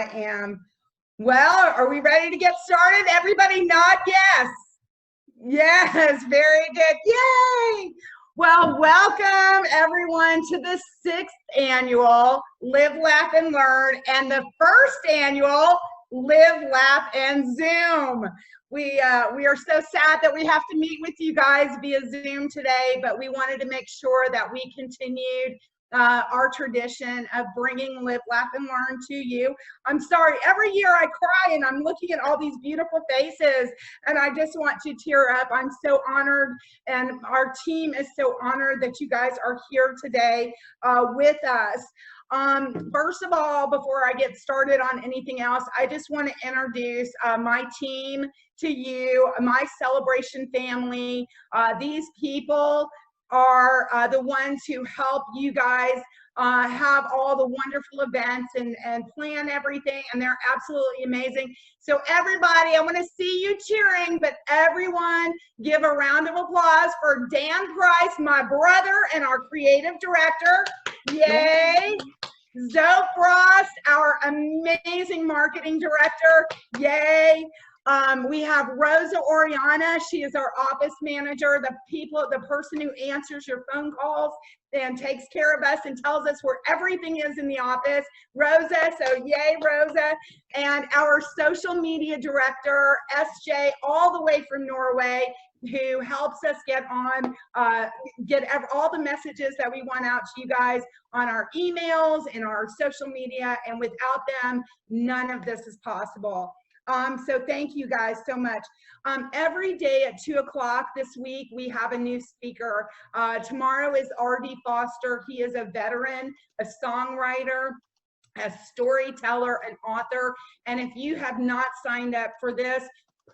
I am. Well, are we ready to get started? Everybody nod yes. Yes, very good. Yay! Well, welcome everyone to the 6th annual Live, Laugh, and Learn and the 1st annual Live, Laugh, and Zoom. We are so sad that we have to meet with you guys via Zoom today, but we wanted to make sure that we continued our tradition of bringing Live, Laugh, and Learn to you. I'm sorry, every year I cry and I'm looking at all these beautiful faces and I just want to tear up. I'm so honored, and our team is so honored that you guys are here today with us. First of all, before I get started on anything else, I just want to introduce my team to you, my celebration family. These people are the ones who help you guys have all the wonderful events and plan everything, and they're absolutely amazing. So everybody, I want to see you cheering, but everyone give a round of applause for Dan Price, my brother and our creative director. Yay! Zoe Frost, our amazing marketing director. Yay! We have Rosa Oriana. She is our office manager, the person who answers your phone calls and takes care of us and tells us where everything is in the office. Rosa, so yay, Rosa. And our social media director, SJ, all the way from Norway, who helps us get on, all the messages that we want out to you guys on our emails and our social media. And without them, none of this is possible. So thank you guys so much. Every day at 2 o'clock this week, we have a new speaker. Tomorrow is R.D. Foster. He is a veteran, a songwriter, a storyteller, an author. And if you have not signed up for this,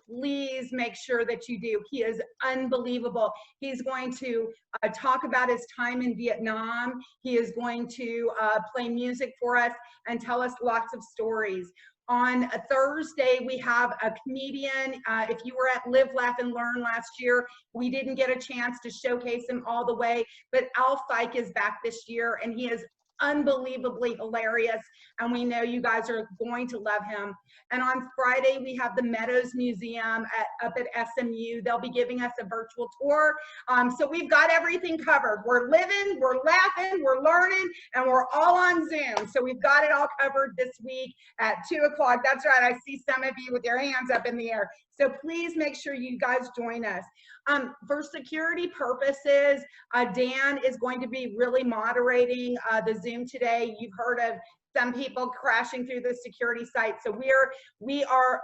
please make sure that you do. He is unbelievable. He's going to talk about his time in Vietnam. He is going to play music for us and tell us lots of stories. On a Thursday, we have a comedian. If you were at Live, Laugh, and Learn last year, we didn't get a chance to showcase him all the way, but Al Fike is back this year, and he is unbelievably hilarious, and we know you guys are going to love him. And on Friday, we have the Meadows Museum up at SMU. They'll be giving us a virtual tour. So we've got everything covered. We're living, we're laughing, we're learning, and we're all on Zoom. So we've got it all covered this week at 2 o'clock. That's right, I see some of you with your hands up in the air. So please make sure you guys join us. For security purposes, Dan is going to be really moderating the Zoom today. You've heard of some people crashing through the security site. So we are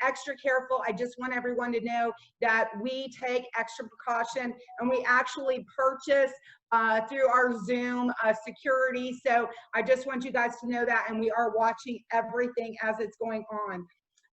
extra careful. I just want everyone to know that we take extra precaution, and we actually purchase through our Zoom security. So I just want you guys to know that, and we are watching everything as it's going on.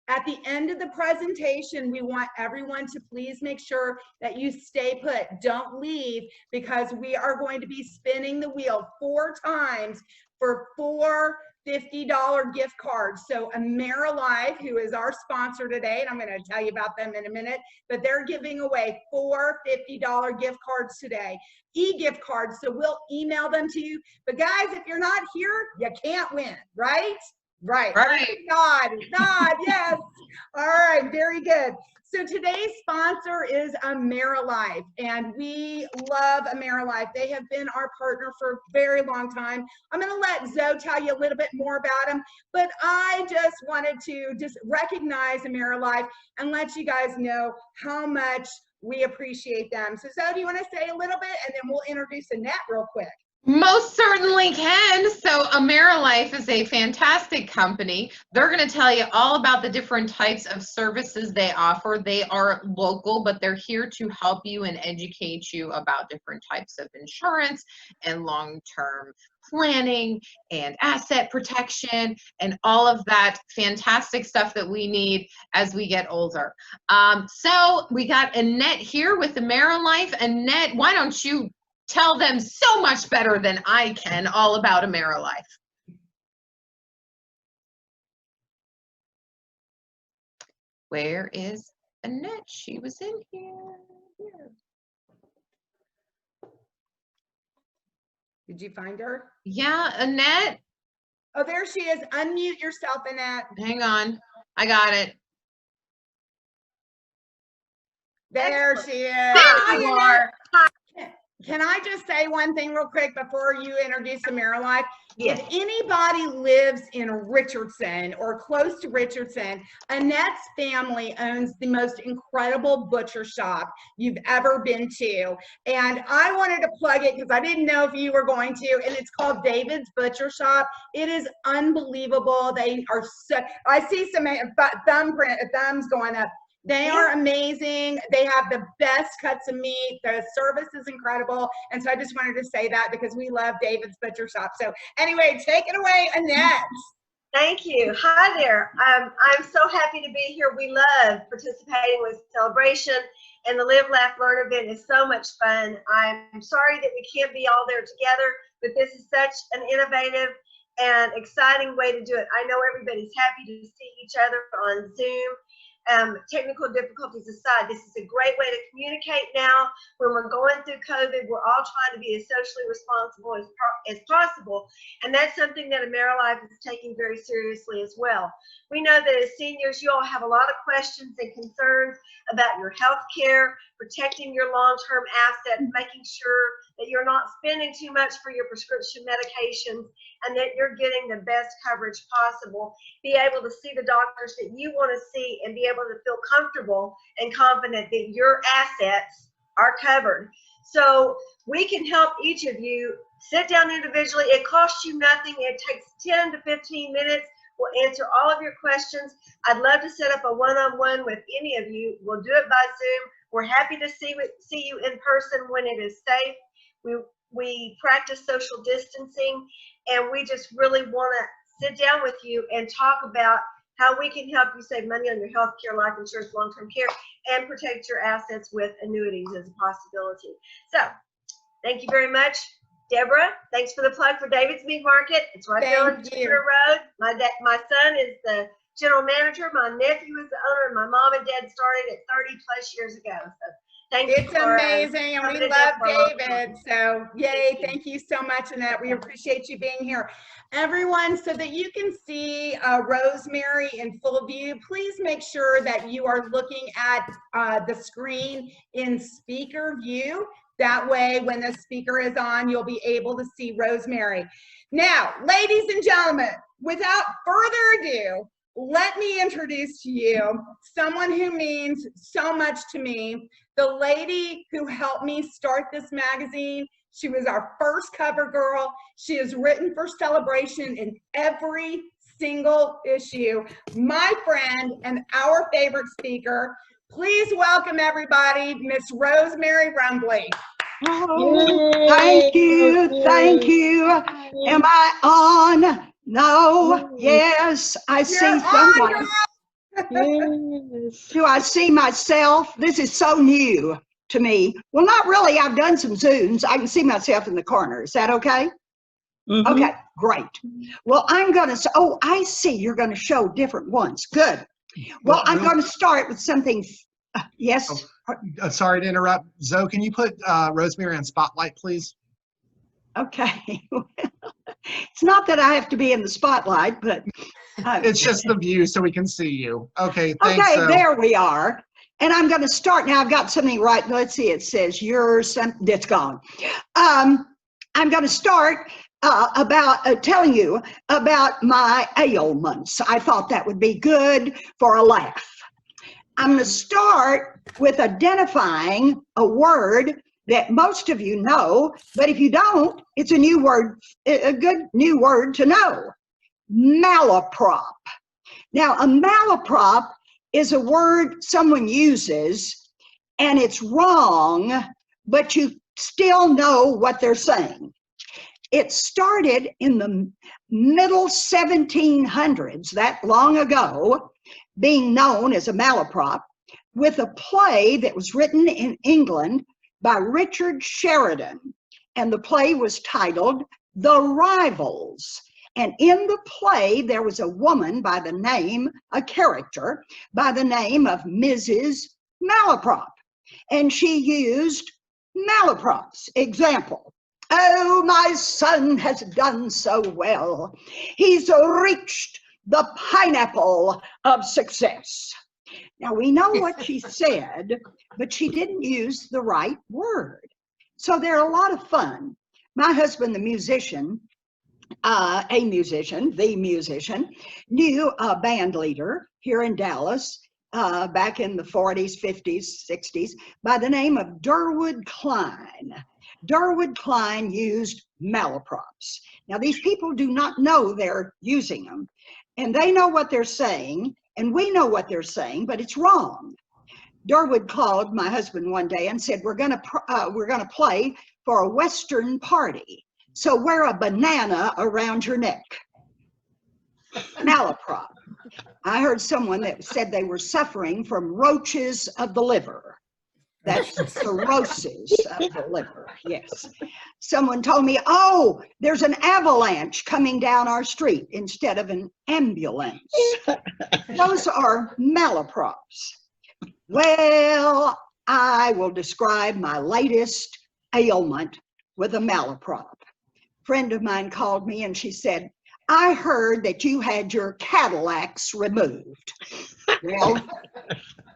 At the end of the presentation, we want everyone to please make sure that you stay put. Don't leave, because we are going to be spinning the wheel 4 times for 4 $50 gift cards. So AmeriLife, who is our sponsor today, and I'm going to tell you about them in a minute, but they're giving away 4 $50 gift cards today. E-gift cards, so we'll email them to you. But guys, if you're not here, you can't win, right? Right. Nod, yes. All right, very good. So today's sponsor is AmeriLife, and we love AmeriLife. They have been our partner for a very long time. I'm going to let Zoe tell you a little bit more about them, but I just wanted to recognize AmeriLife and let you guys know how much we appreciate them. So Zoe, do you want to say a little bit, and then we'll introduce Annette real quick? Most certainly can. So AmeriLife is a fantastic company. They're going to tell you all about the different types of services they offer. They are local, but they're here to help you and educate you about different types of insurance and long-term planning and asset protection and all of that fantastic stuff that we need as we get older. So we got Annette here with AmeriLife. Annette, why don't you tell them so much better than I can all about AmeriLife. Where is Annette? She was in here. Did you find her? Yeah, Annette. Oh, there she is. Unmute yourself, Annette. Hang on. I got it. There she is. There Hi, you Annette. are. Can I just say one thing real quick before you introduce AmeriLife? Yes. If anybody lives in Richardson or close to Richardson, Annette's family owns the most incredible butcher shop you've ever been to. And I wanted to plug it because I didn't know if you were going to, and it's called David's Butcher Shop. It is unbelievable. They are so, I see some thumbs going up. They are amazing. They have the best cuts of meat. The service is incredible. And so I just wanted to say that because we love David's Butcher Shop. So anyway, take it away, Annette. Thank you. Hi there. I'm so happy to be here. We love participating with Celebration, and the Live, Laugh, Learn event is so much fun. I'm sorry that we can't be all there together, but this is such an innovative and exciting way to do it. I know everybody's happy to see each other on Zoom. Technical difficulties aside, this is a great way to communicate now. When we're going through COVID, we're all trying to be as socially responsible as possible, and that's something that AmeriLife is taking very seriously as well. We know that as seniors, you all have a lot of questions and concerns about your health care, protecting your long-term assets, making sure that you're not spending too much for your prescription medications, and that you're getting the best coverage possible. Be able to see the doctors that you want to see and be able to feel comfortable and confident that your assets are covered. So we can help each of you sit down individually. It costs you nothing. It takes 10 to 15 minutes. We'll answer all of your questions. I'd love to set up a one-on-one with any of you. We'll do it by Zoom. We're happy to see you in person when it is safe. We practice social distancing, and we just really want to sit down with you and talk about how we can help you save money on your health care, life insurance, long-term care, and protect your assets with annuities as a possibility. So thank you very much. Deborah, thanks for the plug for David's Meat Market. It's right there on Jupiter Road. My son is the general manager. My nephew is the owner, and my mom and dad started it 30 plus years ago. So it's amazing, and we love David. So yay, thank you so much, Annette. We appreciate you being here. Everyone, so that you can see Rosemary in full view, please make sure that you are looking at the screen in speaker view. That way, when the speaker is on, you'll be able to see Rosemary. Now, ladies and gentlemen, without further ado, let me introduce to you someone who means so much to me, the lady who helped me start this magazine. She was our first cover girl. She has written for Celebration in every single issue. My friend and our favorite speaker. Please welcome everybody, Miss Rosemary Rumbley. Oh, thank you, thank you. Am I on? No, yes, I see someone. Yes. Do I see myself? This is so new to me. Well, not really. I've done some Zooms. I can see myself in the corner. Is that okay? Mm-hmm. Okay, great. Well, I'm going to, oh, I see you're going to show different ones. Good. Well, I'm going to start with something. Yes? Oh, sorry to interrupt. Zoe, can you put Rosemary on spotlight, please? Okay. It's not that I have to be in the spotlight, but it's just the view so we can see you. Okay, thanks. Okay, there we are. And I'm going to start now. I've got something right. Let's see. It says yours. It's gone. I'm going to start about telling you about my ailments. I thought that would be good for a laugh. I'm going to start with identifying a word that most of you know, but if you don't, it's a new word, a good new word to know. Malaprop. Now, a malaprop is a word someone uses and it's wrong, but you still know what they're saying. It started in the middle 1700s, that long ago, being known as a malaprop, with a play that was written in England by Richard Sheridan. And the play was titled The Rivals. And in the play, there was a woman by the name, a character by the name of Mrs. Malaprop. And she used malaprops. Example, Oh, my son has done so well. He's reached the pineapple of success. Now, we know what she said, but she didn't use the right word. So they're a lot of fun. My husband, the musician, the musician, knew a band leader here in Dallas back in the 40s, 50s, 60s by the name of Durwood Cline. Durwood Cline used malaprops. Now, these people do not know they're using them, and they know what they're saying, and we know what they're saying, but it's wrong. Durwood called my husband one day and said, we're gonna play for a Western party, so wear a banana around your neck. Malaprop. I heard someone that said they were suffering from roaches of the liver. That's cirrhosis of the liver, yes. Someone told me, oh, there's an avalanche coming down our street instead of an ambulance. Those are malaprops. Well, I will describe my latest ailment with a malaprop. A friend of mine called me and she said, I heard that you had your Cadillacs removed. Well,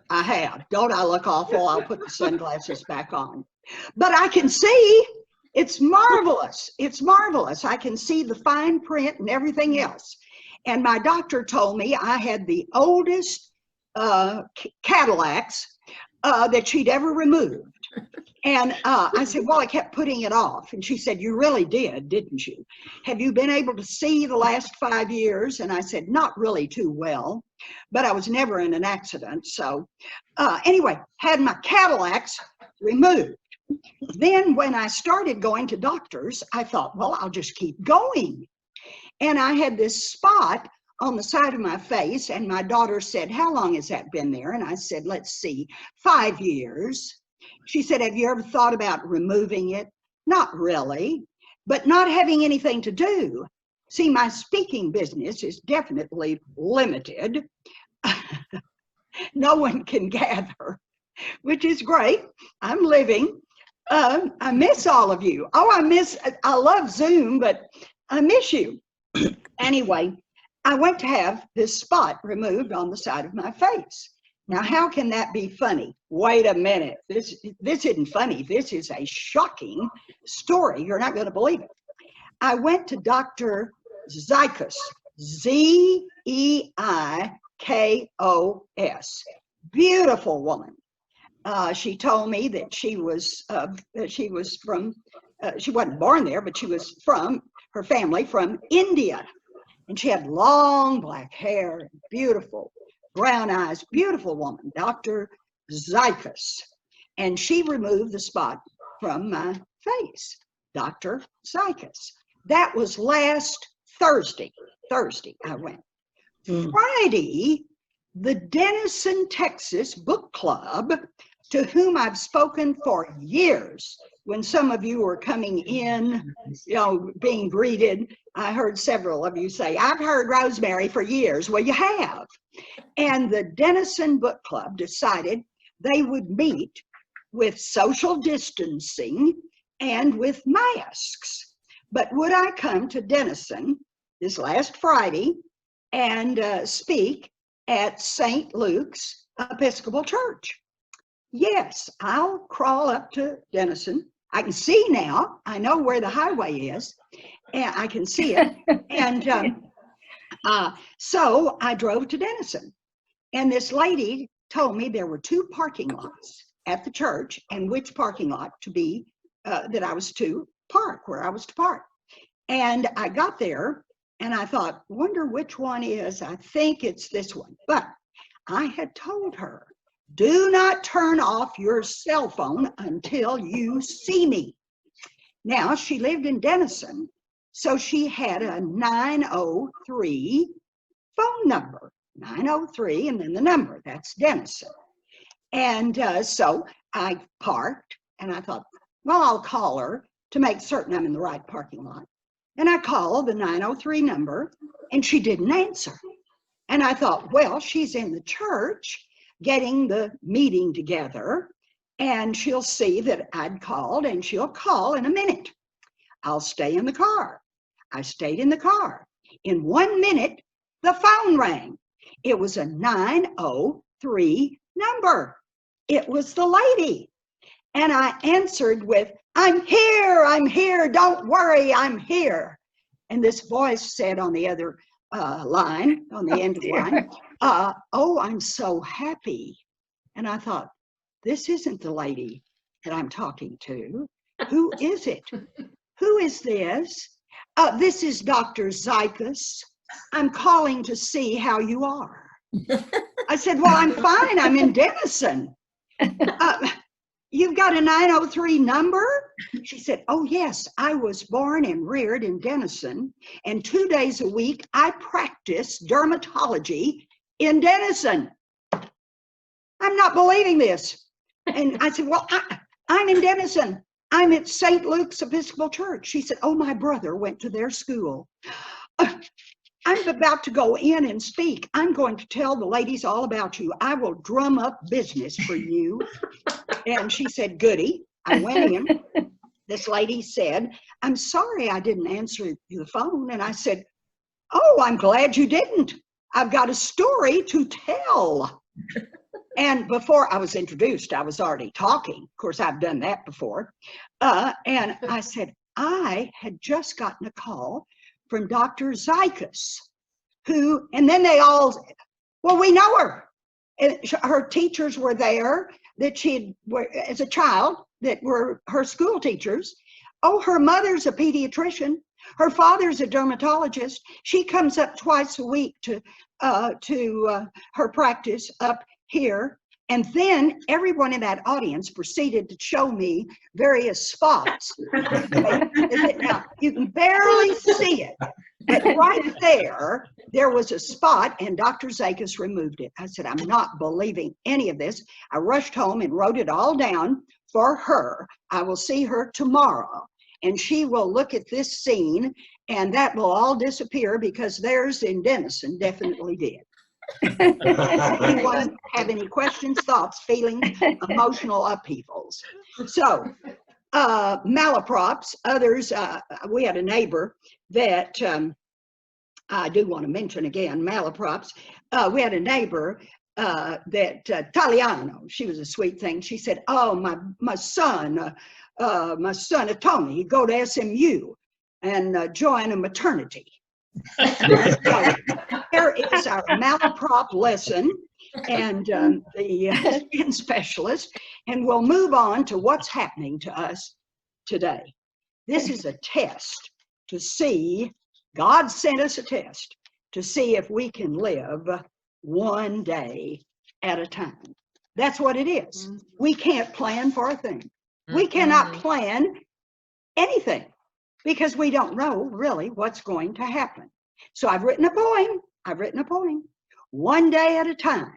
I have. Don't I look awful? I'll put the sunglasses back on. But I can see. It's marvelous. It's marvelous. I can see the fine print and everything else. And my doctor told me I had the oldest Cadillacs that she'd ever removed. And I said, well, I kept putting it off. And she said, you really did, didn't you? Have you been able to see the last 5 years? And I said, not really too well, but I was never in an accident. So anyway, had my Cadillacs removed. Then when I started going to doctors, I thought, well, I'll just keep going. And I had this spot on the side of my face. And my daughter said, how long has that been there? And I said, let's see, 5 years. She said, have you ever thought about removing it? Not really, but not having anything to do. See, my speaking business is definitely limited. No one can gather, which is great. I'm living. I miss all of you. I love Zoom, but I miss you. Anyway, I went to have this spot removed on the side of my face. Now, how can that be funny? Wait a minute. This isn't funny. This is a shocking story. You're not going to believe it. I went to Dr. Zeikos, Z-E-I-K-O-S. Beautiful woman. She told me that she wasn't born there, but she was from her family from India. And she had long black hair, and beautiful brown eyes, beautiful woman, Dr. Zeikos. And she removed the spot from my face, Dr. Zeikos. That was last Thursday. I went. Friday, the Denison, Texas Book Club, to whom I've spoken for years. When some of you were coming in, being greeted, I heard several of you say, I've heard Rosemary for years. Well, you have. And the Denison Book Club decided they would meet with social distancing and with masks. But would I come to Denison this last Friday and speak at St. Luke's Episcopal Church? Yes, I'll crawl up to Denison. I can see now. I know where the highway is, and I can see it. And so I drove to Denison. And this lady told me there were 2 parking lots at the church and which parking lot to be, that I was to park, where I was to park. And I got there and I thought, wonder which one is, I think it's this one. But I had told her, do not turn off your cell phone until you see me. Now, she lived in Denison, so she had a 903 phone number. 903 and then the number, that's Denison. And so I parked and I thought, well, I'll call her to make certain I'm in the right parking lot. And I called the 903 number and she didn't answer. And I thought, well, she's in the church getting the meeting together and she'll see that I'd called and she'll call in a minute. I'll stay in the car. I stayed in the car. In 1 minute, the phone rang. It was a 903 number. It was the lady. And I answered with, I'm here, don't worry, I'm here. And this voice said on the other line, on the end of the line, oh, I'm so happy. And I thought, this isn't the lady that I'm talking to. Who is it? Who is this? This is Dr. Zykus. I'm calling to see how you are. I said, well, I'm fine. I'm in Denison. You've got a 903 number? She said, oh, yes, I was born and reared in Denison, and 2 days a week I practice dermatology in Denison. I'm not believing this. And I said, well, I'm in Denison. I'm at St. Luke's Episcopal Church. She said, oh, my brother went to their school. I'm about to go in and speak. I'm going to tell the ladies all about you. I will drum up business for you. And she said, goody. I went in. This lady said, I'm sorry I didn't answer the phone. And I said, oh, I'm glad you didn't. I've got a story to tell. And before I was introduced, I was already talking. Of course, I've done that before. And I said, I had just gotten a call from Dr. Zykus, who, and then they all, well, we know her. And her teachers were there that she had, as a child, that were her school teachers. Oh, her mother's a pediatrician. Her father's a dermatologist. She comes up twice a week to her practice up here. And then everyone in that audience proceeded to show me various spots. Now, you can barely see it, but right there was a spot, and Dr. Zykus removed it. I said, I'm not believing any of this. I rushed home and wrote it all down for her. I will see her tomorrow, and she will look at this scene, and that will all disappear because theirs in Denison definitely did. Anyone have any questions, thoughts, feelings, emotional upheavals? So, malaprops, others, we had a neighbor that, I do want to mention again, malaprops. We had a neighbor that, Taliano, she was a sweet thing. She said, oh, my son had told me he'd go to SMU and join a maternity. So here is our malaprop lesson and the skin specialist, and we'll move on to what's happening to us today. This is a test to see, God sent us a test to see if we can live one day at a time. That's what it is. We can't plan for a thing. We cannot plan anything, because we don't know really what's going to happen. So I've written a poem, one day at a time.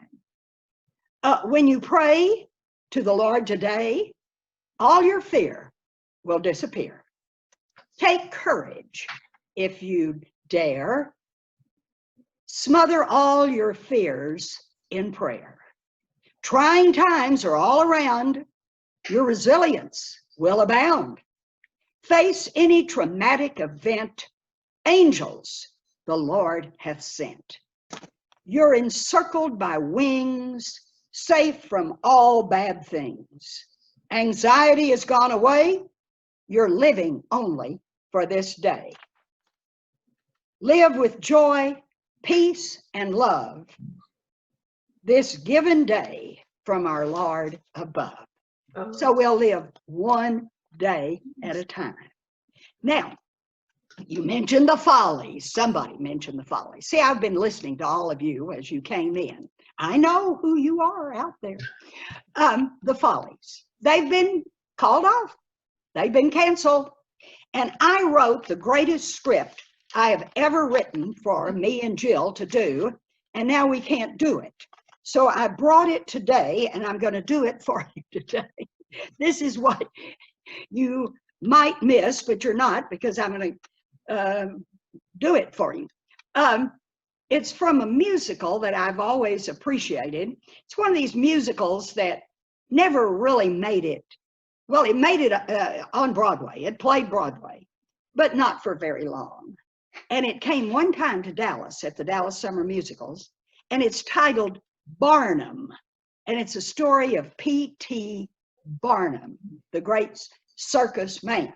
When you pray to the Lord today, all your fear will disappear. Take courage if you dare. Smother all your fears in prayer. Trying times are all around. Your resilience will abound. Face any traumatic event, angels the Lord hath sent. You're encircled by wings, safe from all bad things. Anxiety has gone away. You're living only for this day. Live with joy, peace, and love this given day from our Lord above. So we'll live one day at a time. Now, you mentioned the follies. Somebody mentioned the follies. See, I've been listening to all of you as you came in. I know who you are out there. The follies. They've been called off. They've been canceled. And I wrote the greatest script I have ever written for me and Jill to do, and now we can't do it. So I brought it today, and I'm going to do it for you today. This is what you might miss, but you're not, because I'm going to do it for you. It's from a musical that I've always appreciated. It's one of these musicals that never really made it. Well, it made it on Broadway. It played Broadway. but not for very long. And it came one time to Dallas at the Dallas Summer Musicals, and it's titled Barnum. And it's a story of P.T. Barnum, the great circus man.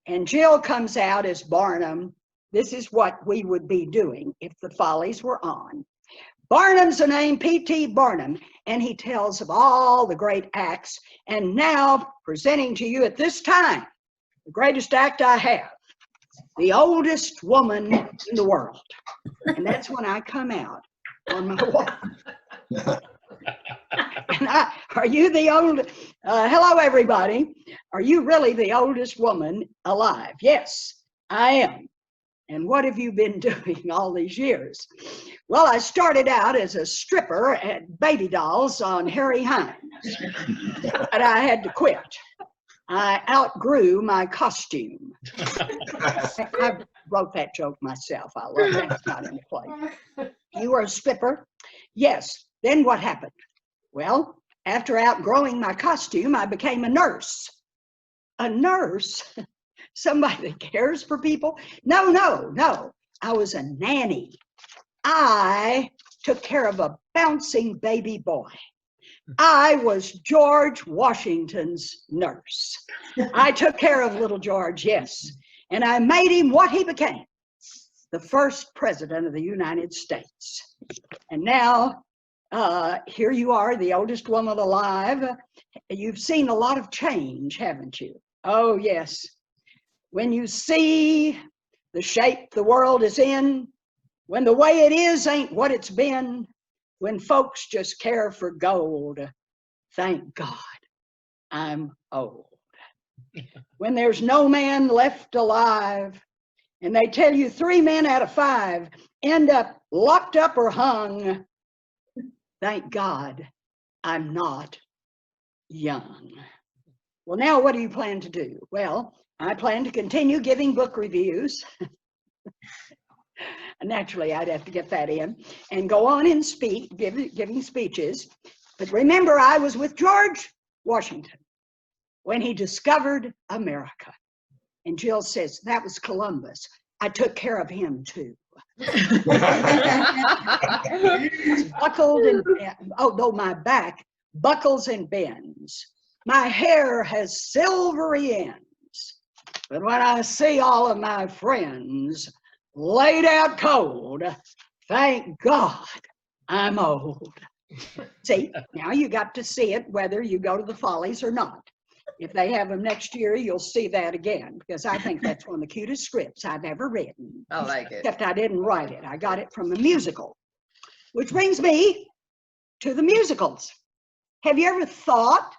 And Jill comes out as Barnum. This is what we would be doing if the Follies were on. Barnum's the name, P.T. Barnum, and he tells of all the great acts. And now presenting to you at this time, the greatest act I have, the oldest woman in the world. And that's when I come out on my walk. And are you the old, hello everybody, are you really the oldest woman alive? Yes, I am. And what have you been doing all these years? Well, I started out as a stripper at Baby Dolls on Harry Hines, but I had to quit. I outgrew my costume. I wrote that joke myself. I love that. It's not in the play. You were a stripper? Yes. Then what happened? Well, after outgrowing my costume, I became a nurse. A nurse? Somebody that cares for people? No, no, no. I was a nanny. I took care of a bouncing baby boy. I was George Washington's nurse. I took care of little George, yes. And I made him what he became, the first president of the United States. And now, here you are, the oldest woman alive. You've seen a lot of change, haven't you? Oh, yes. When you see the shape the world is in, when the way it is ain't what it's been, when folks just care for gold, thank God I'm old. When there's no man left alive, and they tell you 3 men out of 5 end up locked up or hung, thank God I'm not young. Well, now what do you plan to do? Well, I plan to continue giving book reviews. Naturally, I'd have to get that in and go on and speak, giving speeches. But remember, I was with George Washington when he discovered America. And Jill says, that was Columbus. I took care of him too. Buckled and, though my back buckles and bends. My hair has silvery ends. But when I see all of my friends laid out cold, thank God I'm old. See, now you got to see it whether you go to the Follies or not. If they have them next year, you'll see that again, because I think that's one of the cutest scripts I've ever written. I like it. Except I didn't write it. I got it from a musical, which brings me to the musicals. Have you ever thought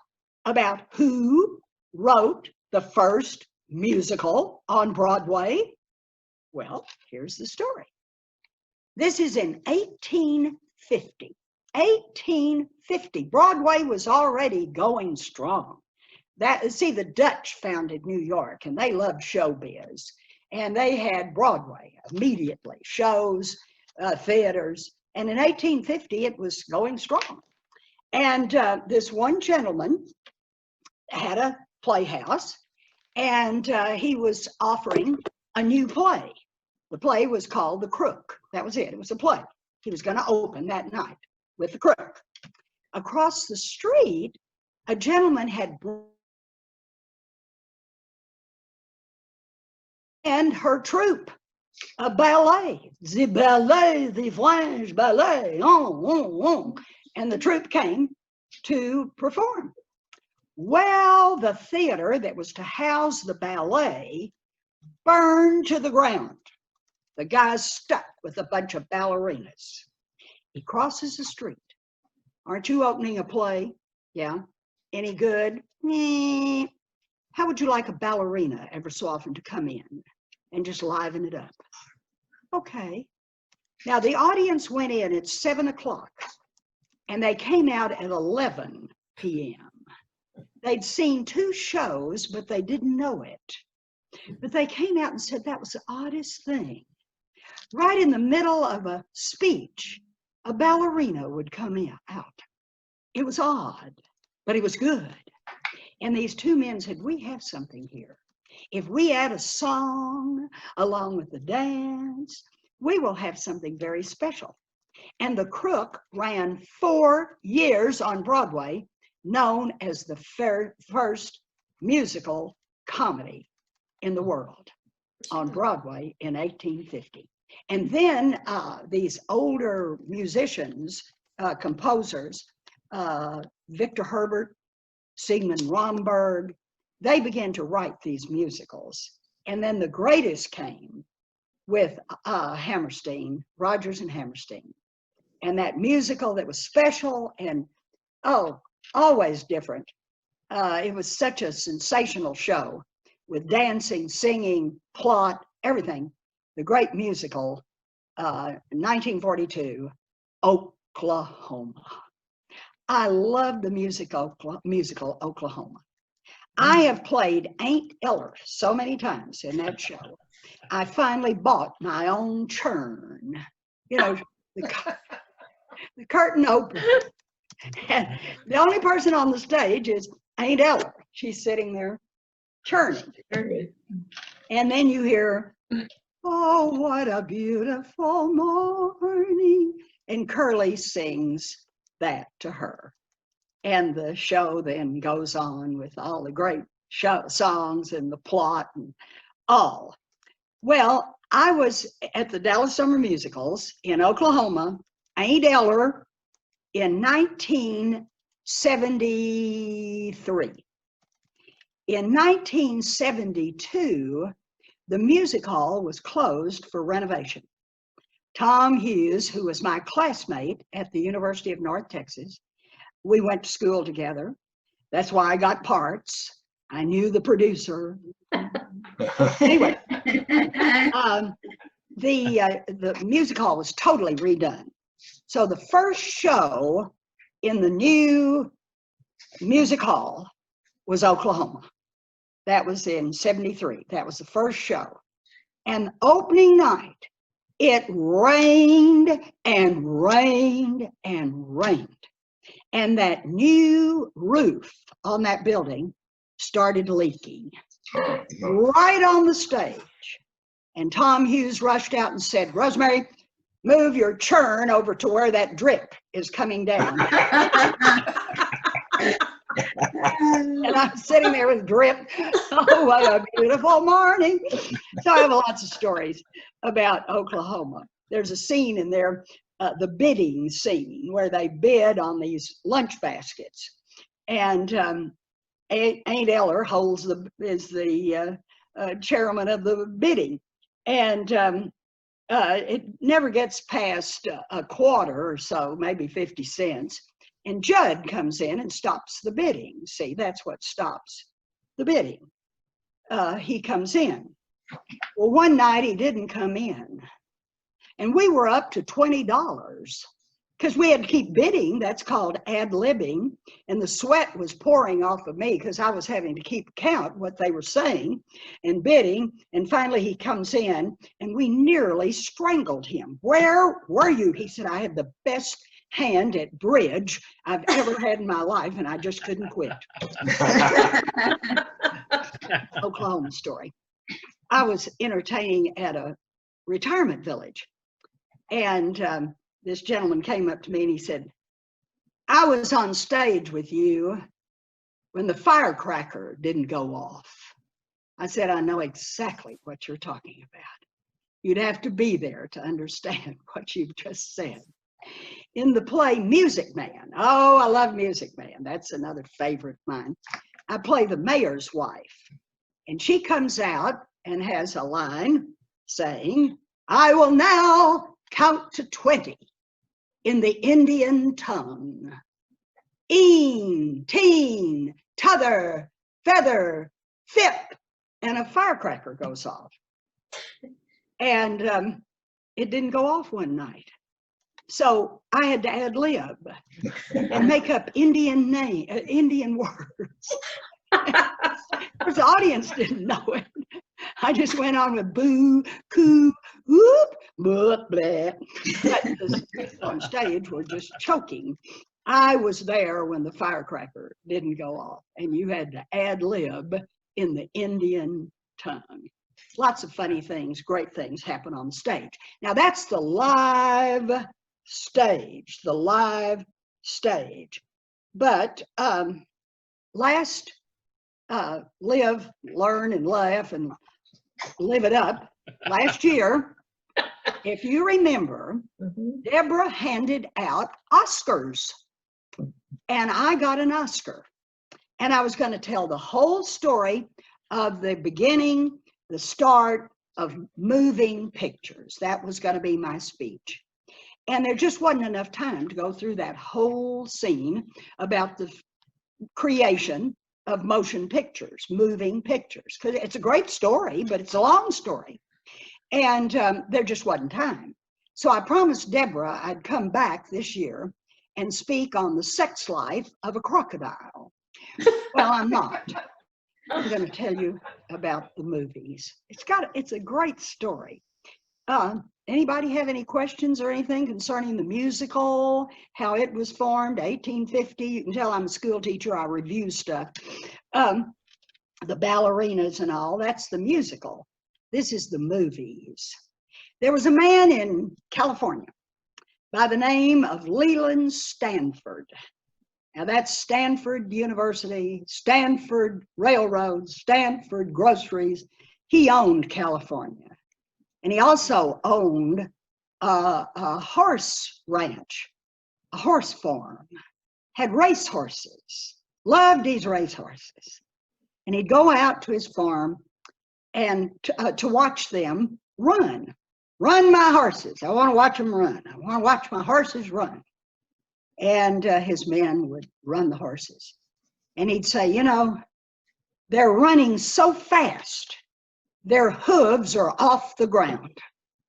about who wrote the first musical on Broadway? Well, here's the story. This is in 1850. 1850. Broadway was already going strong. See, the Dutch founded New York, and they loved showbiz. And they had Broadway immediately, shows, theaters. And in 1850, it was going strong. And this one gentleman had a playhouse, and he was offering a new play. The play was called The Crook. That was it. It was a play. He was going to open that night with The Crook. Across the street, a gentleman had and her troupe, a ballet, the French ballet, and the troupe came to perform. Well, the theater that was to house the ballet burned to the ground. The guy's stuck with a bunch of ballerinas. He crosses the street. Aren't you opening a play? Yeah. Any good? How would you like a ballerina every so often to come in and just liven it up? Okay. Now the audience went in at 7 o'clock and they came out at 11 p.m. They'd seen 2 shows, but they didn't know it. But they came out and said that was the oddest thing. Right in the middle of a speech, a ballerina would come out. It was odd, but it was good. And these 2 men said, we have something here. If we add a song along with the dance, we will have something very special. And The Crook ran 4 years on Broadway, known as the first musical comedy in the world, on Broadway in 1850. And then these older musicians, composers, Victor Herbert, Sigmund Romberg, they began to write these musicals. And then the greatest came with Hammerstein, Rodgers and Hammerstein. And that musical that was special and, oh, always different. It was such a sensational show with dancing, singing, plot, everything. The great musical, 1942, Oklahoma. I love the musical Oklahoma. I have played Aunt Eller so many times in that show. I finally bought my own churn. You know, the curtain opened. And the only person on the stage is Aunt Eller. She's sitting there churning. And then you hear, oh, what a beautiful morning. And Curly sings that to her. And the show then goes on with all the great songs and the plot and all. Well, I was at the Dallas Summer Musicals in Oklahoma, Aunt Eller, in 1973. In 1972, the music hall was closed for renovation. Tom Hughes, who was my classmate at the University of North Texas, we went to school together. That's why I got parts. I knew the producer. Anyway, the music hall was totally redone. So the first show in the new music hall was Oklahoma. That was in 73. That was the first show. And opening night, it rained and rained and rained. And that new roof on that building started leaking right on the stage. And Tom Hughes rushed out and said, Rosemary, move your churn over to where that drip is coming down. And I'm sitting there with drip. Oh, what a beautiful morning. So I have lots of stories about Oklahoma. There's a scene in there, the bidding scene, where they bid on these lunch baskets. And Aunt Eller is the chairman of the bidding. And it never gets past a quarter or so, maybe 50 cents. And Judd comes in and stops the bidding. See, that's what stops the bidding. He comes in. Well, one night he didn't come in. And we were up to $20 because we had to keep bidding. That's called ad-libbing. And the sweat was pouring off of me because I was having to keep count what they were saying and bidding. And finally he comes in and we nearly strangled him. Where were you? He said, I had the best hand at bridge I've ever had in my life, and I just couldn't quit. Oklahoma story. I was entertaining at a retirement village, and this gentleman came up to me and he said, I was on stage with you when the firecracker didn't go off. I said, I know exactly what you're talking about. You'd have to be there to understand what you've just said. In the play Music Man, oh, I love Music Man. That's another favorite of mine. I play the mayor's wife, and she comes out and has a line saying, I will now count to 20 in the Indian tongue. Een, teen, t'other, feather, fip, and a firecracker goes off. And it didn't go off one night. So I had to ad lib and make up Indian words. Because the audience didn't know it. I just went on with boo, coo, whoop, blah, blah. But the people on stage were just choking. I was there when the firecracker didn't go off, and you had to ad lib in the Indian tongue. Lots of funny things, great things happen on stage. Now that's the live stage, the live stage. But last Live, Learn, and Laugh and Live It Up, last year, if you remember, Deborah handed out Oscars, and I got an Oscar. And I was going to tell the whole story of the beginning, the start of moving pictures. That was going to be my speech. And there just wasn't enough time to go through that whole scene about the creation of motion pictures, moving pictures, because it's a great story, but it's a long story. And there just wasn't time. So I promised Deborah I'd come back this year and speak on the sex life of a crocodile. Well, I'm not. I'm going to tell you about the movies. It's a great story. Anybody have any questions or anything concerning the musical, how it was formed, 1850? You can tell I'm a school teacher, I review stuff. The ballerinas and all, that's the musical. This is the movies. There was a man in California by the name of Leland Stanford. Now that's Stanford University, Stanford Railroad, Stanford Groceries. He owned California. And he also owned a horse ranch, a horse farm, had race horses, loved these race horses. And he'd go out to his farm and to watch them run my horses. I want to watch them run. I want to watch my horses run. And his men would run the horses. And he'd say, you know, they're running so fast, their hooves are off the ground.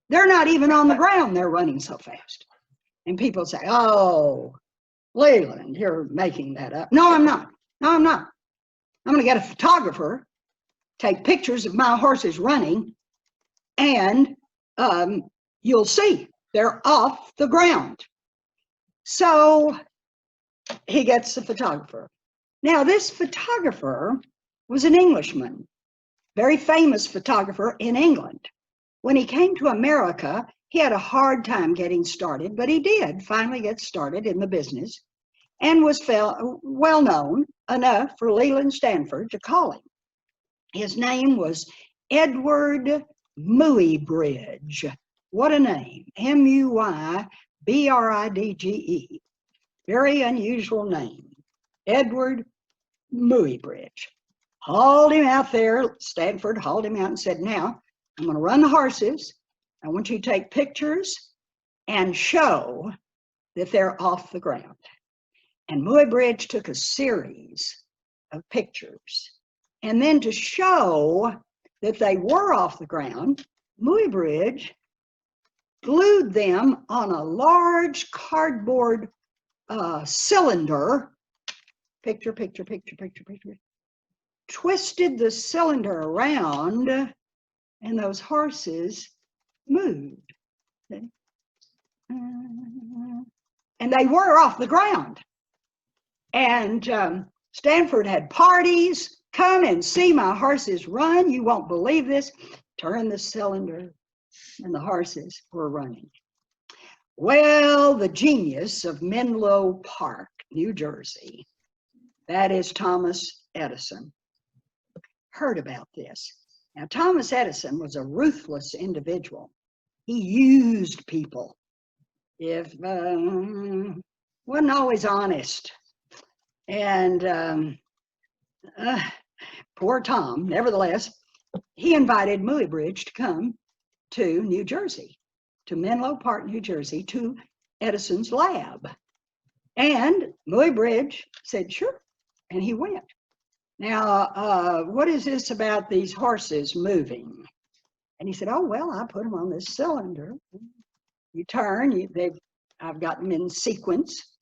They're not even on the ground, they're running so fast. And people say, oh, Leland, you're making that up. No, I'm not. No, I'm not. I'm going to get a photographer, take pictures of my horses running, and you'll see they're off the ground. So he gets the photographer. Now, this photographer was an Englishman, very famous photographer in England. When he came to America, he had a hard time getting started, but he did finally get started in the business and was well known enough for Leland Stanford to call him. His name was Edward Muybridge. What a name, M-U-Y-B-R-I-D-G-E. Very unusual name, Edward Muybridge. Hauled him out there, Stanford hauled him out and said, now, I'm going to run the horses. I want you to take pictures and show that they're off the ground. And Muybridge took a series of pictures. And then to show that they were off the ground, Muybridge glued them on a large cardboard cylinder, picture, twisted the cylinder around, and those horses moved. And they were off the ground. And Stanford had parties, come and see my horses run. You won't believe this. Turn the cylinder, and the horses were running. Well, the genius of Menlo Park, New Jersey, that is Thomas Edison, heard about this. Now, Thomas Edison was a ruthless individual. He used people. Wasn't always honest. And poor Tom, nevertheless, he invited Muybridge to come to New Jersey, to Menlo Park, New Jersey, to Edison's lab. And Muybridge said, sure, and he went. Now, what is this about these horses moving? And he said, oh, well, I put them on this cylinder. You turn, I've got them in sequence,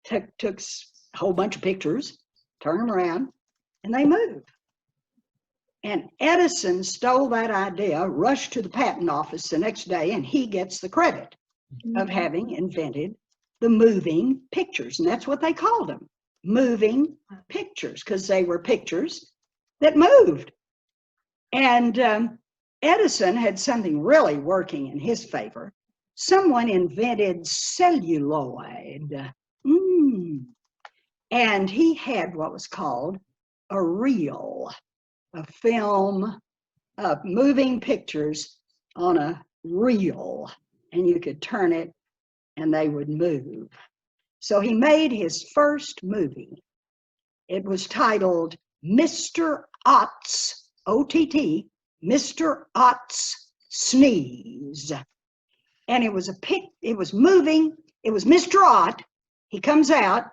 took a whole bunch of pictures, turn them around, and they move. And Edison stole that idea, rushed to the patent office the next day, and he gets the credit of having invented the moving pictures. And that's what they called them, moving pictures, because they were pictures that moved. And Edison had something really working in his favor. Someone invented celluloid. And he had what was called a reel, a film of moving pictures on a reel. And you could turn it and they would move. So he made his first movie. It was titled Mr. Ott's, O-T-T, Mr. Ott's Sneeze. And it was it was moving, it was Mr. Ott, he comes out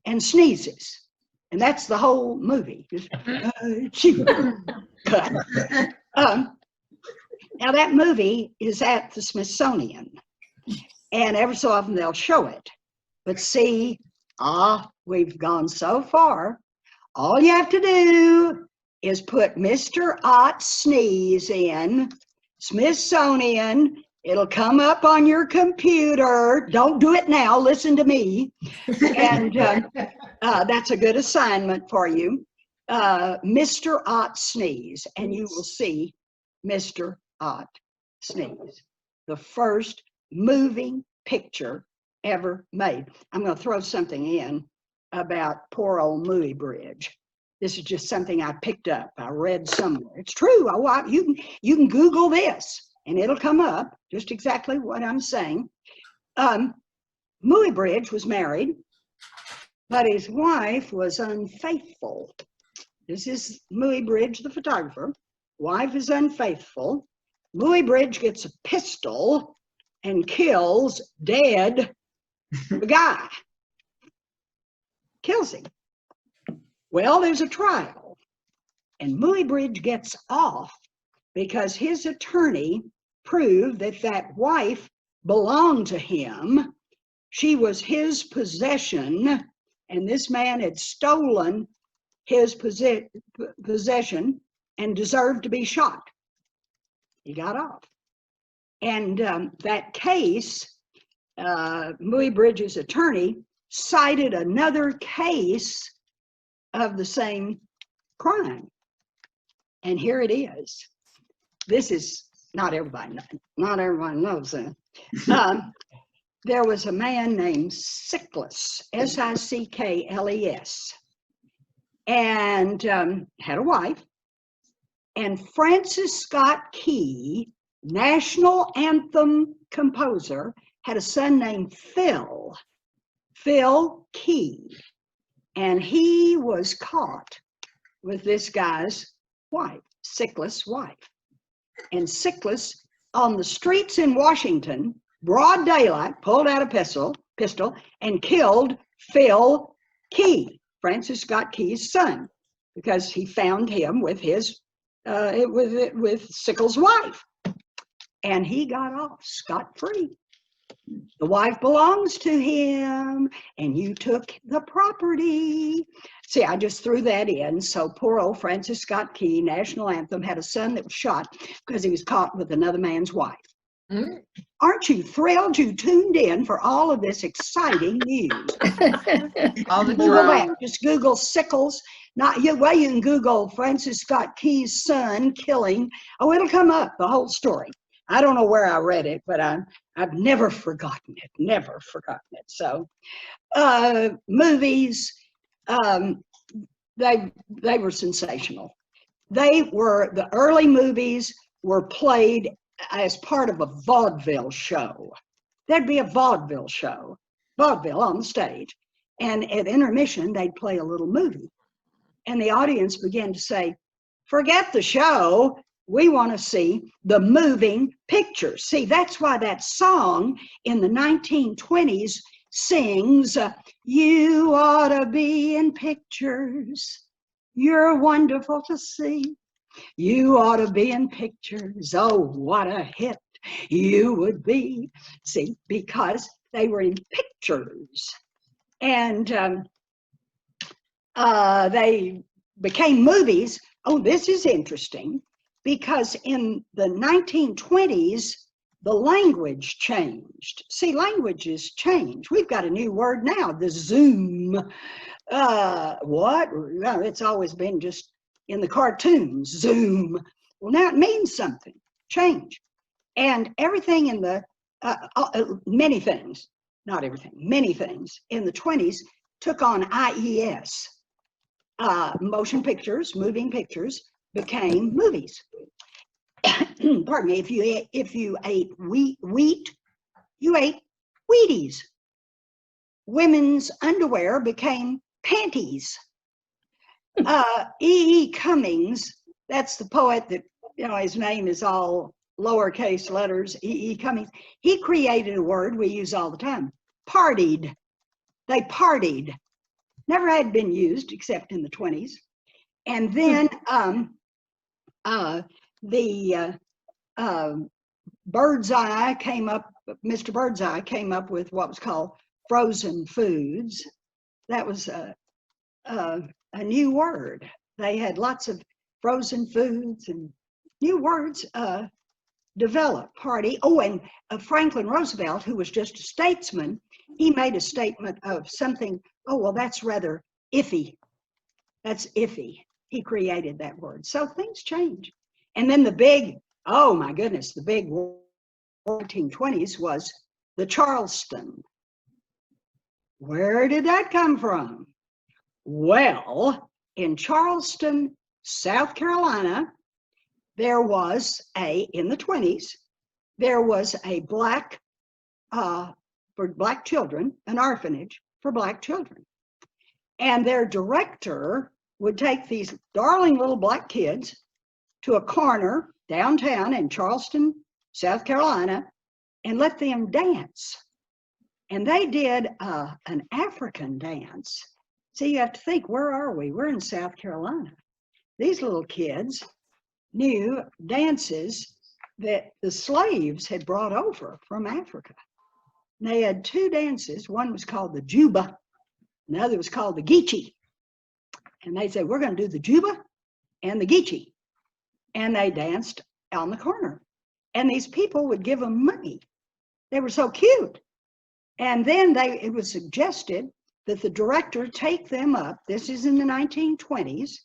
and sneezes. And that's the whole movie. Cut. Now that movie is at the Smithsonian. And every so often they'll show it. But see, we've gone so far. All you have to do is put Mr. Ott Sneeze in Smithsonian. It'll come up on your computer. Don't do it now. Listen to me. And that's a good assignment for you. Mr. Ott Sneeze. And you will see Mr. Ott Sneeze. The first moving picture ever made. I'm going to throw something in about poor old Muybridge. This is just something I picked up. I read somewhere. It's true. You can Google this and it'll come up just exactly what I'm saying. Muybridge was married, but his wife was unfaithful. This is Muybridge, the photographer. Wife is unfaithful. Muybridge gets a pistol and kills dead the guy. Kills him. Well, there's a trial, and Muybridge gets off because his attorney proved that that wife belonged to him. She was his possession, and this man had stolen his possession and deserved to be shot. He got off. And that case, Muybridge's attorney cited another case of the same crime. And here it is. This is not everybody knows that. There was a man named Sickles, S-I-C-K-L-E-S, and had a wife. And Francis Scott Key, national anthem composer, had a son named Phil Key. And he was caught with this guy's wife, Sickles' wife. And Sickles, on the streets in Washington, broad daylight, pulled out a pistol and killed Phil Key, Francis Scott Key's son, because he found him with his with Sickles' wife. And he got off scot-free. The wife belongs to him, and you took the property. See, I just threw that in. So poor old Francis Scott Key, national anthem, had a son that was shot because he was caught with another man's wife. Mm. Aren't you thrilled you tuned in for all of this exciting news? All the Google that. Just Google Sickles. You can Google Francis Scott Key's son killing. Oh, it'll come up, the whole story. I don't know where I read it, but I've never forgotten it, never forgotten it. So movies, they were sensational. The early movies were played as part of a vaudeville show. There'd be a vaudeville show, vaudeville on the stage. And at intermission, they'd play a little movie. And the audience began to say, forget the show. We want to see the moving pictures. See, that's why that song in the 1920s sings, you ought to be in pictures. You're wonderful to see. You ought to be in pictures. Oh, what a hit you would be. See, because they were in pictures. And they became movies. Oh, this is interesting. Because in the 1920s, the language changed. See, languages change. We've got a new word now, the Zoom. What? Well, it's always been just in the cartoons, Zoom. Well, now it means something, change. And everything in the, many things, not everything, many things in the 20s took on IES. Motion pictures, moving pictures became movies. Pardon me, if you ate wheat, you ate Wheaties. Women's underwear became panties. E. Cummings, that's the poet that, you know, his name is all lowercase letters, E. Cummings. He created a word we use all the time, partied. They partied. Never had been used except in the 20s. And then Birdseye came up, Mr. Birdseye came up with what was called frozen foods. That was a new word. They had lots of frozen foods and new words developed, party. Oh, and Franklin Roosevelt, who was just a statesman, he made a statement of something, oh, well, that's rather iffy. That's iffy. He created that word. So things change. And then the big, oh my goodness, the big 1920s was the Charleston. Where did that come from? Well, in Charleston, South Carolina, there was in the 20s, there was a black, for black children, an orphanage for black children. And their director would take these darling little black kids to a corner downtown in Charleston, South Carolina, and let them dance. And they did an African dance. So you have to think, where are we? We're in South Carolina. These little kids knew dances that the slaves had brought over from Africa. And they had two dances. One was called the Juba, and the other was called the Geechee. And they said, we're going to do the Juba and the Geechee. And they danced on the corner. And these people would give them money. They were so cute. And then it was suggested that the director take them up, this is in the 1920s,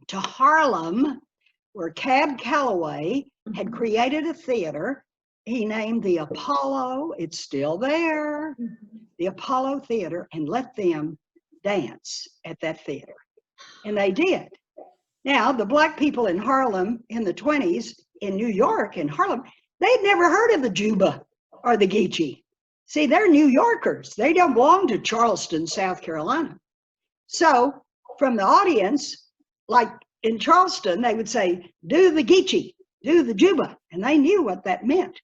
to Harlem, where Cab Calloway had created a theater he named the Apollo. It's still there, the Apollo Theater, and let them dance at that theater. And they did. Now, the black people in Harlem in the 20s, in New York, in Harlem, they'd never heard of the Juba or the Geechee. See, they're New Yorkers. They don't belong to Charleston, South Carolina. So from the audience, like in Charleston, they would say, do the Geechee, do the Juba. And they knew what that meant.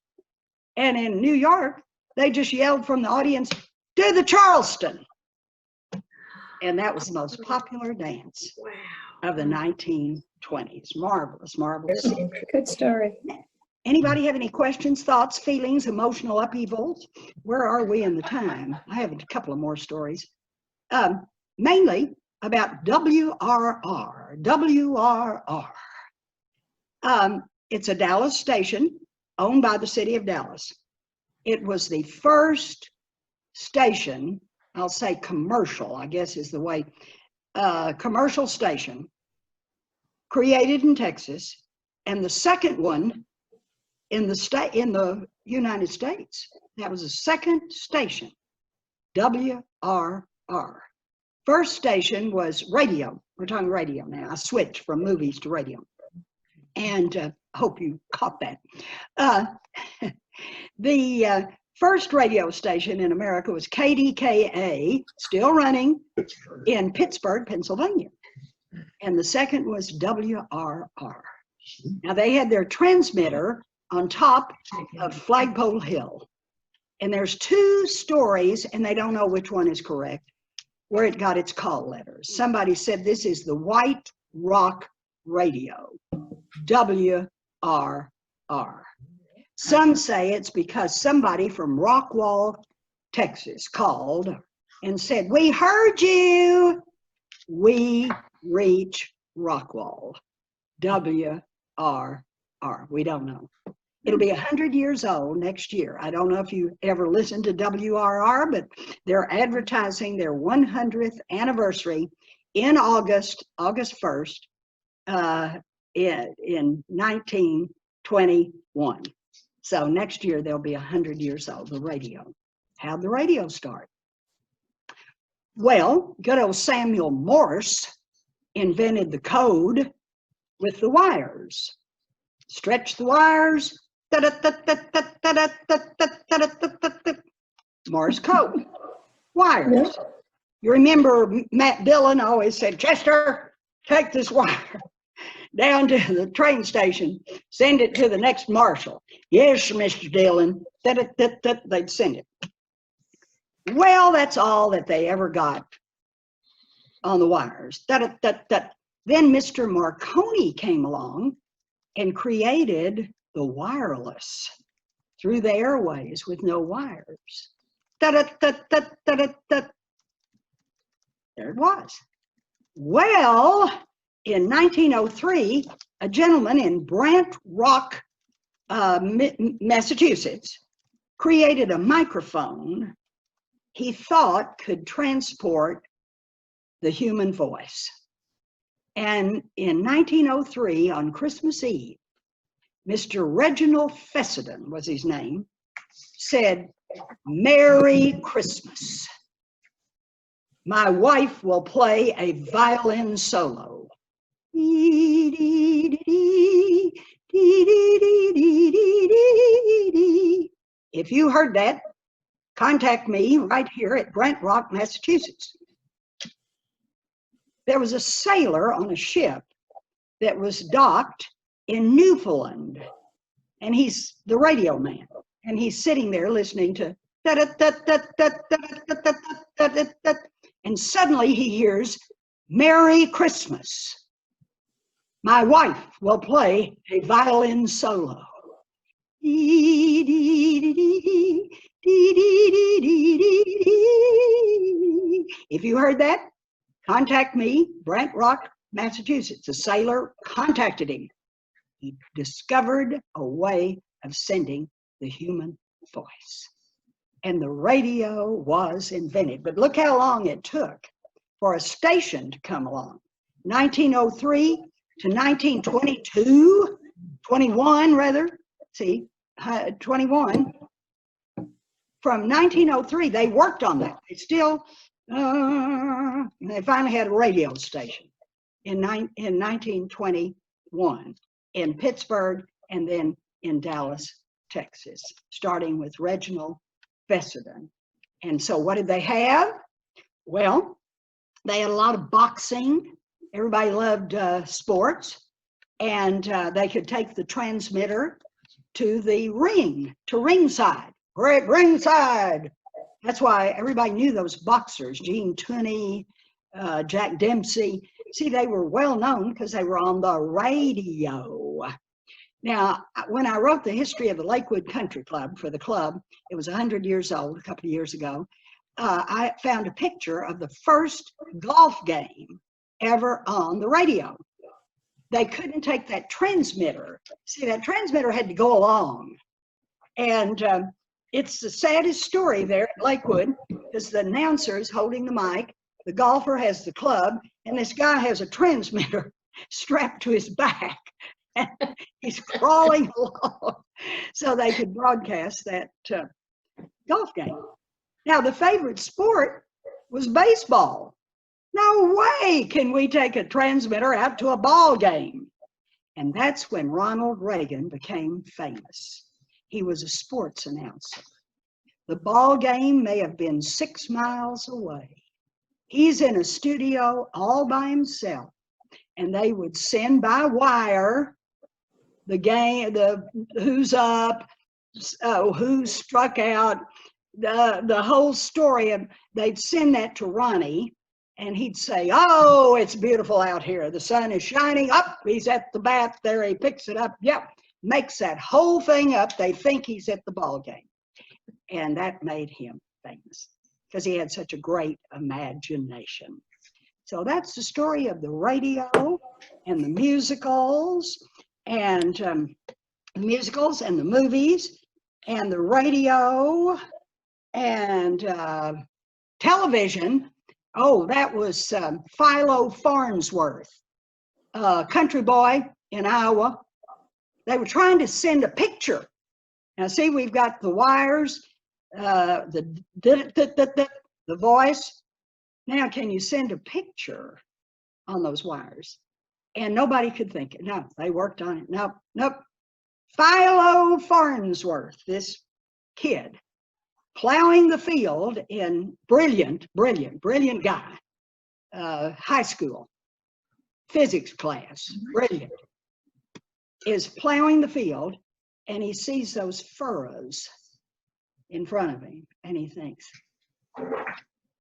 And in New York, they just yelled from the audience, do the Charleston. And that was the most popular dance of the 1920s. Marvelous, marvelous. Good story. Anybody have any questions, thoughts, feelings, emotional upheavals? Where are we in the time? I have a couple of more stories. Mainly about WRR. WRR. It's a Dallas station owned by the city of Dallas. It was the first station, I'll say commercial, I guess is the way, commercial station created in Texas, and the second one in the United States. That was the second station, WRR. First station was radio. We're talking radio now. I switched from movies to radio. And hope you caught that. The first radio station in America was KDKA, still running in Pittsburgh, Pennsylvania. And the second was WRR. Now they had their transmitter on top of Flagpole Hill. And there's two stories, and they don't know which one is correct, where it got its call letters. Somebody said this is the White Rock Radio, WRR. Some say it's because somebody from Rockwall, Texas called and said, we heard you. We reach Rockwall, WRR. We don't know. It'll be 100 years old next year. I don't know if you ever listened to WRR, but they're advertising their 100th anniversary in August 1st, in 1921. So next year they'll be 100 years old, the radio. How'd the radio start? Well, good old Samuel Morse invented the code with the wires. Stretch the wires. Morse code. Wires. You remember Matt Dillon always said, Chester, take this wire down to the train station, send it to the next marshal. Yes, Mr. Dillon. They'd send it. Well, that's all that they ever got on the wires. Then Mr. Marconi came along and created the wireless through the airways with no wires. There it was. Well, in 1903, a gentleman in Brant Rock, Massachusetts, created a microphone he thought could transport the human voice. And in 1903, on Christmas Eve, Mr. Reginald Fessenden was his name, said, Merry Christmas. My wife will play a violin solo. If you heard that, contact me right here at Brant Rock, Massachusetts. There was a sailor on a ship that was docked in Newfoundland, and he's the radio man, and he's sitting there listening to and suddenly he hears, Merry Christmas. My wife will play a violin solo. If you heard that, contact me, Brant Rock, Massachusetts. A sailor contacted him. He discovered a way of sending the human voice. And the radio was invented. But look how long it took for a station to come along. 1903 to 1922, 21 rather, see, 21. From 1903, they worked on that. They still, they finally had a radio station in 1921 in Pittsburgh and then in Dallas, Texas, starting with Reginald Fessenden. And so what did they have? Well, they had a lot of boxing. Everybody loved sports. And they could take the transmitter to the ring, to ringside. We're at ringside. That's why everybody knew those boxers, Gene Tunney, Jack Dempsey. See, they were well known because they were on the radio. Now, when I wrote the history of the Lakewood Country Club for the club, it was 100 years old a couple of years ago, I found a picture of the first golf game ever on the radio. They couldn't take that transmitter. See, that transmitter had to go along. And it's the saddest story there at Lakewood because the announcer is holding the mic, the golfer has the club, and this guy has a transmitter strapped to his back. And he's crawling along so they could broadcast that golf game. Now, the favorite sport was baseball. No way can we take a transmitter out to a ball game. And that's when Ronald Reagan became famous. He was a sports announcer. The ball game may have been 6 miles away. He's in a studio all by himself, and they would send by wire the game, the who's up, who struck out, the whole story. And they'd send that to Ronnie, and he'd say, oh, it's beautiful out here. The sun is shining up. He's at the bat there. He picks it up. Yep. Makes that whole thing up. They think he's at the ball game. And that made him famous because he had such a great imagination. So that's the story of the radio and the musicals and the movies and the radio and television. Oh, that was Philo Farnsworth, country boy in Iowa. They were trying to send a picture. Now, see, we've got the wires, the voice. Now, can you send a picture on those wires? And nobody could think it. No, they worked on it. Nope, nope. Philo Farnsworth, this kid, plowing the field in brilliant guy, high school, physics class, brilliant, is plowing the field, and he sees those furrows in front of him, and he thinks,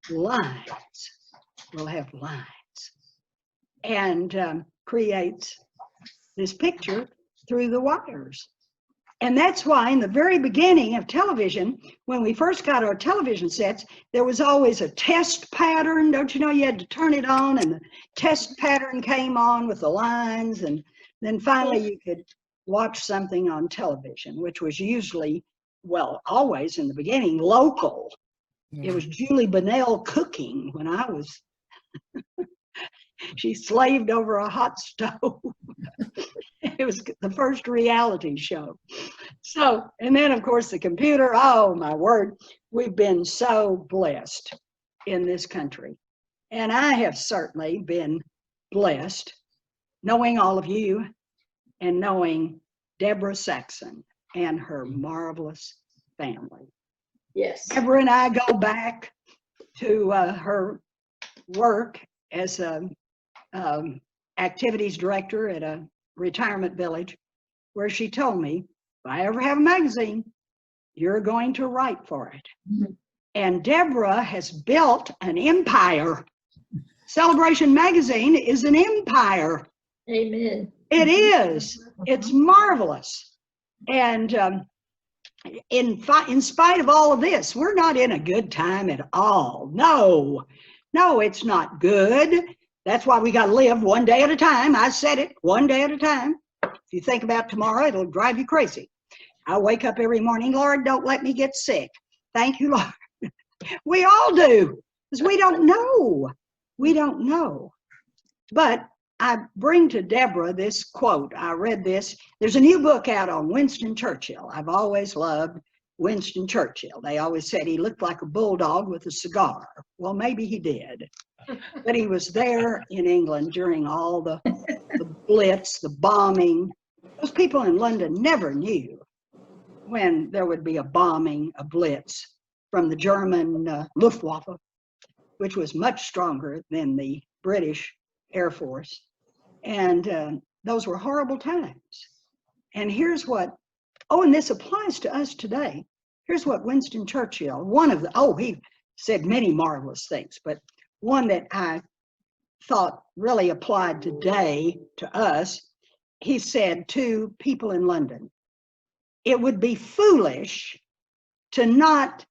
lines, we'll have lines, and creates this picture through the wires. And that's why in the very beginning of television, when we first got our television sets, there was always a test pattern. Don't you know, you had to turn it on, and the test pattern came on with the lines, and then finally you could watch something on television, which was usually, well, always in the beginning, local. It was Julie Bennell cooking when I was, she slaved over a hot stove. It was the first reality show. So, and then of course the computer, oh my word, we've been so blessed in this country. And I have certainly been blessed knowing all of you and knowing Deborah Saxon and her marvelous family. Yes. Deborah and I go back to her work as a activities director at a retirement village, where she told me, if I ever have a magazine, you're going to write for it. Mm-hmm. And Deborah has built an empire. Celebration Magazine is an empire. Amen. It is. It's marvelous. And in spite of all of this, we're not in a good time at all. No, it's not good. That's why we got to live one day at a time. I said it, one day at a time. If you think about tomorrow, it'll drive you crazy. I wake up every morning, Lord, don't let me get sick. Thank you, Lord. We all do, because we don't know. We don't know. But I bring to Deborah this quote. I read this. There's a new book out on Winston Churchill. I've always loved Winston Churchill. They always said he looked like a bulldog with a cigar. Well, maybe he did. But he was there in England during all the blitz, the bombing. Those people in London never knew when there would be a bombing, a blitz from the German Luftwaffe, which was much stronger than the British Air Force. And those were horrible times. And here's what, and this applies to us today. Here's what Winston Churchill, he said many marvelous things, but one that I thought really applied today to us, he said to people in London, it would be foolish to not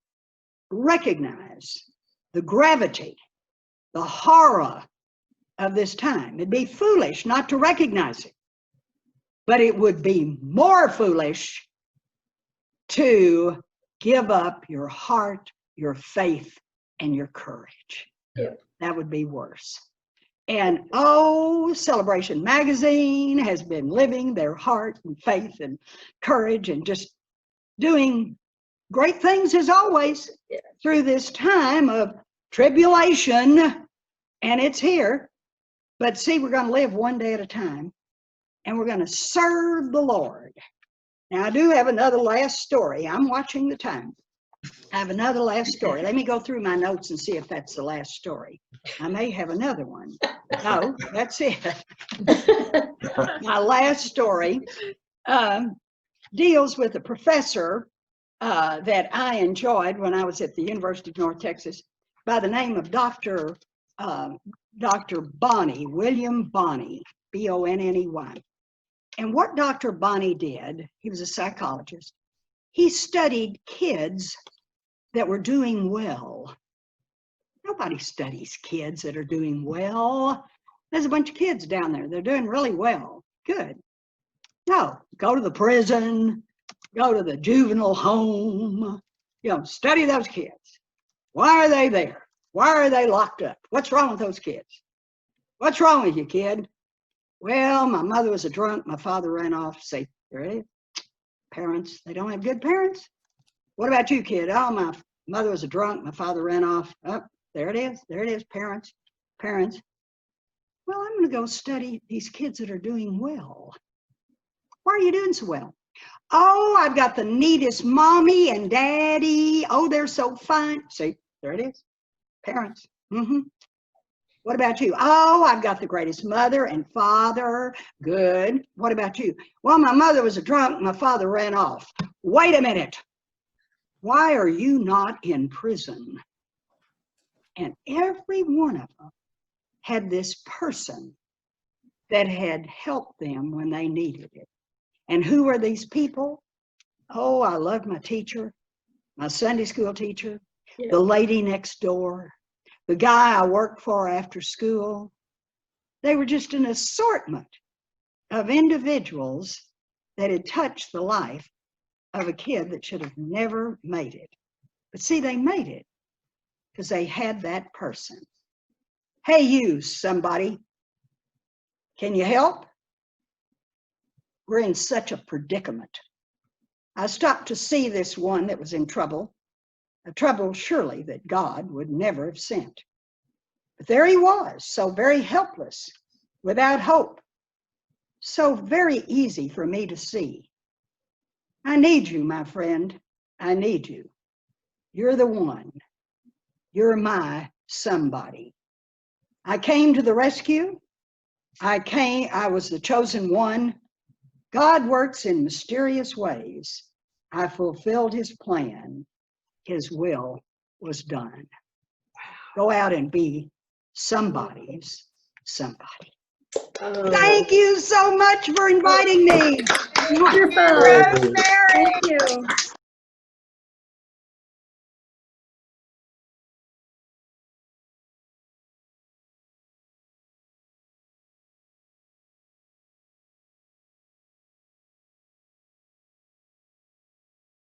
recognize the gravity, the horror of this time. It'd be foolish not to recognize it, but it would be more foolish to give up your heart, your faith, and your courage. Yeah. That would be worse. And Celebration Magazine has been living their heart and faith and courage and just doing great things as always through this time of tribulation, and it's here. But see, we're going to live one day at a time, and we're going to serve the Lord. Now, I do have another last story. I'm watching the time. I have another last story. Let me go through my notes and see if that's the last story. I may have another one. No, that's it. My last story deals with a professor that I enjoyed when I was at the University of North Texas by the name of Dr. Bonney, William Bonney, B-O-N-N-E-Y. And what Dr. Bonney did, he was a psychologist. He studied kids that were doing well. Nobody studies kids that are doing well. There's a bunch of kids down there. They're doing really well. Good. No, go to the prison, go to the juvenile home, study those kids. Why are they there? Why are they locked up? What's wrong with those kids? What's wrong with you, kid? Well, my mother was a drunk. My father ran off. Say, there it is. Parents, they don't have good parents. What about you, kid? Oh, my mother was a drunk. My father ran off. Oh, there it is. There it is. Parents. Well, I'm going to go study these kids that are doing well. Why are you doing so well? Oh, I've got the neatest mommy and daddy. Oh, they're so fine. See, there it is. Parents. What about you? Oh, I've got the greatest mother and father. Good. What about you? Well, my mother was a drunk. My father ran off. Wait a minute. Why are you not in prison? And every one of them had this person that had helped them when they needed it. And who were these people? Oh, I loved my teacher, my Sunday school teacher, the lady next door, the guy I worked for after school. They were just an assortment of individuals that had touched the life of a kid that should have never made it. But see, they made it because they had that person. Hey, you, somebody, can you help? We're in such a predicament. I stopped to see this one that was in trouble, a trouble surely that God would never have sent. But there he was, so very helpless, without hope, so very easy for me to see. I need you, my friend. I need you. You're the one. You're my somebody. I came to the rescue. I was the chosen one. God works in mysterious ways. I fulfilled his plan. His will was done. Go out and be somebody's somebody. Thank you so much for inviting me. Wonderful. Rosemary. Thank you.